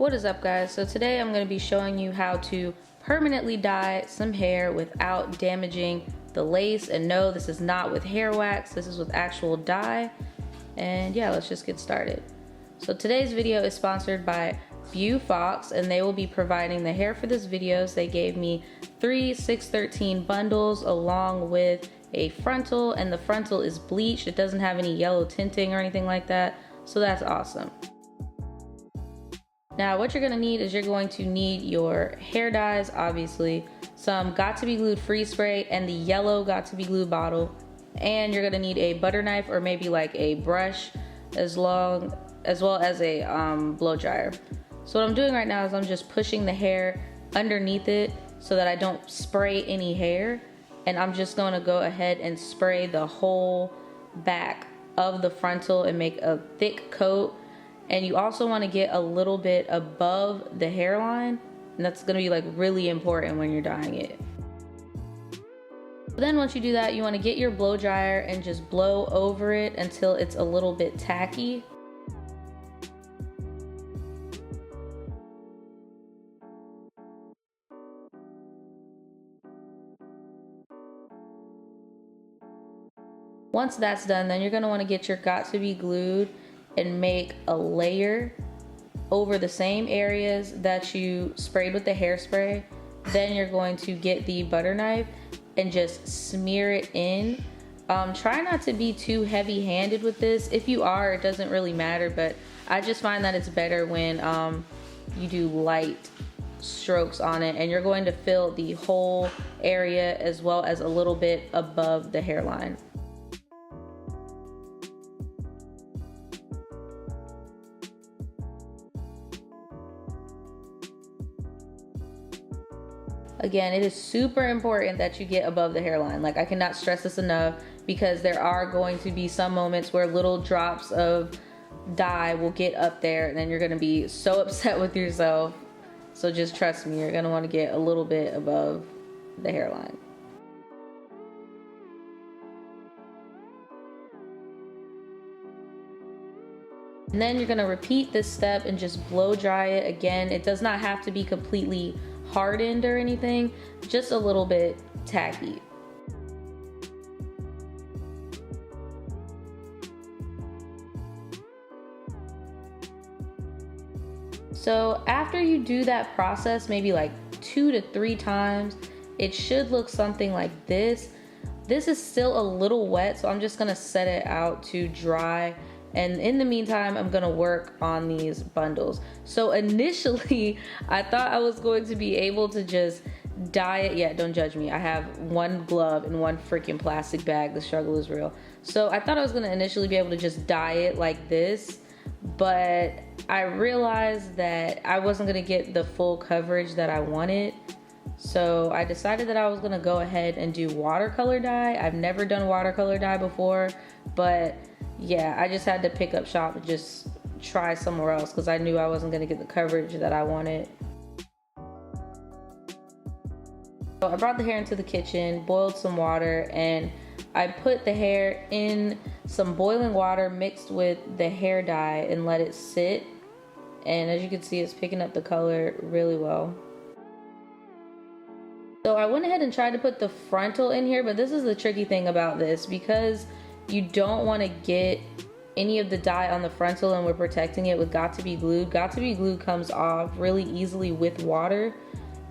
What is up, guys? So today I'm going to be showing you how to permanently dye some hair without damaging the lace. And no, this is not with hair wax, this is with actual dye. And yeah, let's just get started. So today's video is sponsored by Beaufox, and they will be providing the hair for this video. They gave me 3 613 bundles along with a frontal, and the frontal is bleached. It doesn't have any yellow tinting or anything like that, so that's awesome. Now what you're gonna need is you're going to need your hair dyes, obviously, some got to be glued freeze spray and the yellow got to be glued bottle, and you're gonna need a butter knife or maybe like a brush as well as a blow dryer. So what I'm doing right now is I'm just pushing the hair underneath it so that I don't spray any hair, and I'm just going to go ahead and spray the whole back of the frontal and make a thick coat. And you also want to get a little bit above the hairline, and that's going to be like really important when you're dyeing it. Then once you do that, you want to get your blow dryer and just blow over it until it's a little bit tacky. Once that's done, then you're going to want to get your got to be glued and make a layer over the same areas that you sprayed with the hairspray. Then you're going to get the butter knife and just smear it in. Try not to be too heavy handed with this. If you are, it doesn't really matter, but I just find that it's better when you do light strokes on it, and you're going to fill the whole area as well as a little bit above the hairline. Again, it is super important that you get above the hairline. Like, I cannot stress this enough, because there are going to be some moments where little drops of dye will get up there and then you're gonna be so upset with yourself. So just trust me, you're gonna wanna get a little bit above the hairline. And then you're gonna repeat this step and just blow dry it again. It does not have to be completely hardened or anything, just a little bit tacky. So after you do that process maybe like 2 to 3 times, it should look something like this. This is still a little wet, so I'm just gonna set it out to dry. And in the meantime, I'm gonna work on these bundles. So initially, I thought I was going to be able to just dye it. Yeah, don't judge me. I have one glove and one freaking plastic bag. The struggle is real. So I thought I was gonna initially be able to just dye it like this, but I realized that I wasn't gonna get the full coverage that I wanted. So I decided that I was gonna go ahead and do watercolor dye. I've never done watercolor dye before, but yeah, I just had to pick up shop and just try somewhere else because I knew I wasn't gonna get the coverage that I wanted. So I brought the hair into the kitchen, boiled some water, and I put the hair in some boiling water mixed with the hair dye and let it sit. And as you can see, it's picking up the color really well. So I went ahead and tried to put the frontal in here, but this is the tricky thing about this, because you don't want to get any of the dye on the frontal and we're protecting it with got to be glued. Got to be glued comes off really easily with water.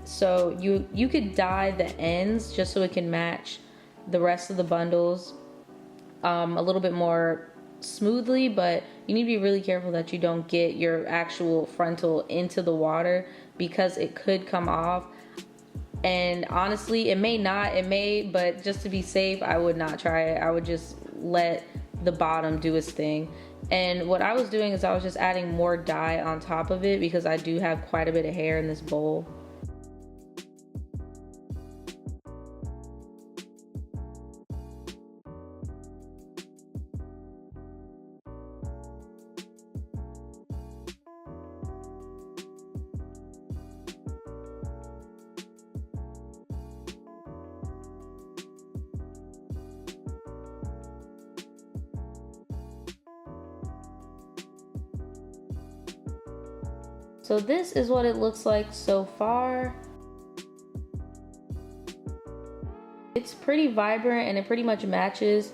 So you could dye the ends just so it can match the rest of the bundles a little bit more smoothly, but you need to be really careful that you don't get your actual frontal into the water, because it could come off. And honestly, it may, but just to be safe, I would not try it. I would just let the bottom do its thing. And what I was doing is I was just adding more dye on top of it, because I do have quite a bit of hair in this bowl. So this is what it looks like so far. It's pretty vibrant and it pretty much matches.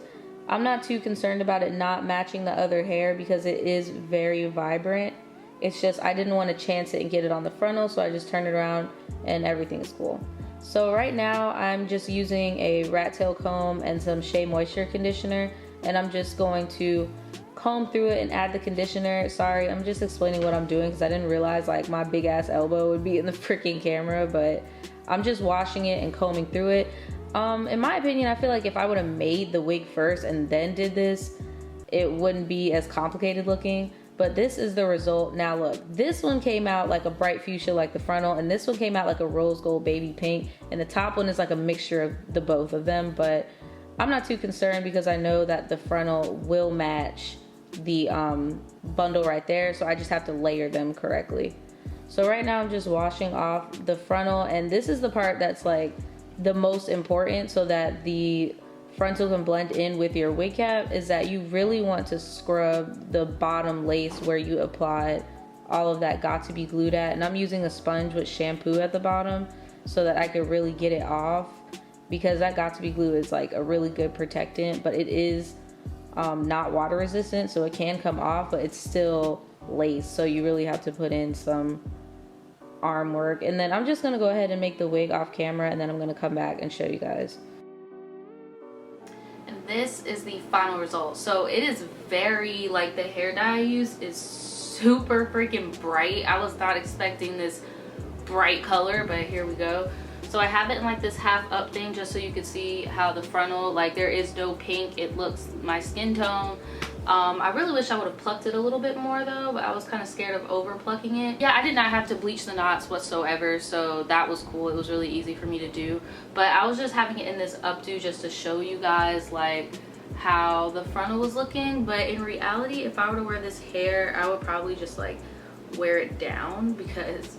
I'm not too concerned about it not matching the other hair because it is very vibrant. It's just I didn't want to chance it and get it on the frontal, so I just turned it around and everything is cool. So right now I'm just using a rat tail comb and some Shea Moisture conditioner, and I'm just going to comb through it and add the conditioner. Sorry, I'm just explaining what I'm doing because I didn't realize like my big ass elbow would be in the freaking camera, but I'm just washing it and combing through it. In my opinion, I feel like if I would have made the wig first and then did this, it wouldn't be as complicated looking. But this is the result. Now look, this one came out like a bright fuchsia like the frontal, and this one came out like a rose gold baby pink, and the top one is like a mixture of the both of them. But I'm not too concerned because I know that the frontal will match the bundle right there, so I just have to layer them correctly. So right now I'm just washing off the frontal, and this is the part that's like the most important so that the frontal can blend in with your wig cap, is that you really want to scrub the bottom lace where you applied all of that got to be glued at. And I'm using a sponge with shampoo at the bottom so that I could really get it off, because that got to be glue is like a really good protectant, but it is not water resistant, so it can come off, but it's still lace, so you really have to put in some arm work. And then I'm just gonna go ahead and make the wig off camera, and then I'm gonna come back and show you guys. And this is the final result. So it is very, like, the hair dye I used is super freaking bright. I was not expecting this bright color, but here we go. So I have it in like this half up thing just so you can see how the frontal, like there is no pink, it looks my skin tone. I really wish I would have plucked it a little bit more though, but I was kind of scared of over plucking it. Yeah, I did not have to bleach the knots whatsoever, so that was cool. It was really easy for me to do. But I was just having it in this updo just to show you guys like how the frontal was looking. But in reality, if I were to wear this hair, I would probably just like wear it down, because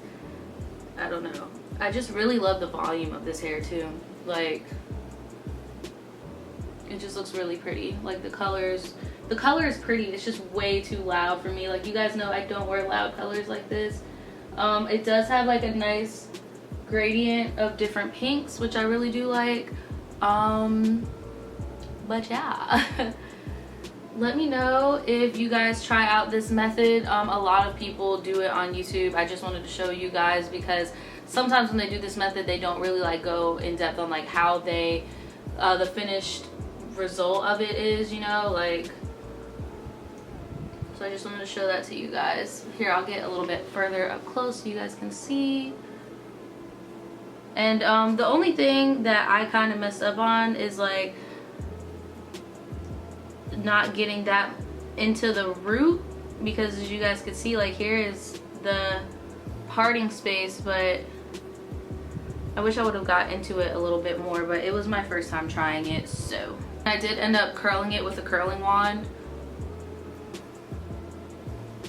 I don't know. I just really love the volume of this hair too. Like, it just looks really pretty. Like the color is pretty. It's just way too loud for me. Like, you guys know I don't wear loud colors like this. It does have like a nice gradient of different pinks, which I really do like. But yeah. Let me know if you guys try out this method. A lot of people do it on YouTube. I just wanted to show you guys because sometimes when they do this method, they don't really like go in depth on like how they the finished result of it is, you know, like. So I just wanted to show that to you guys. Here, I'll get a little bit further up close so you guys can see. And the only thing that I kind of messed up on is like not getting that into the root, because as you guys can see, like here is the parting space, but I wish I would have got into it a little bit more, but it was my first time trying it. So I did end up curling it with a curling wand.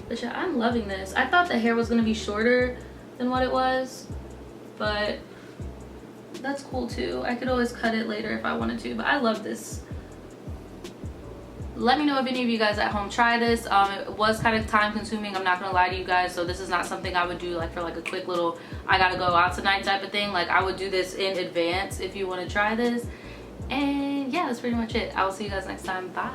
But yeah, I'm loving this. I thought the hair was gonna be shorter than what it was, but that's cool too. I could always cut it later if I wanted to, but I love this. Let me know if any of you guys at home try this. It was kind of time consuming, I'm not gonna lie to you guys, so this is not something I would do like for like a quick little I gotta go out tonight type of thing. Like, I would do this in advance if you want to try this. And yeah, that's pretty much it. I will see you guys next time. Bye.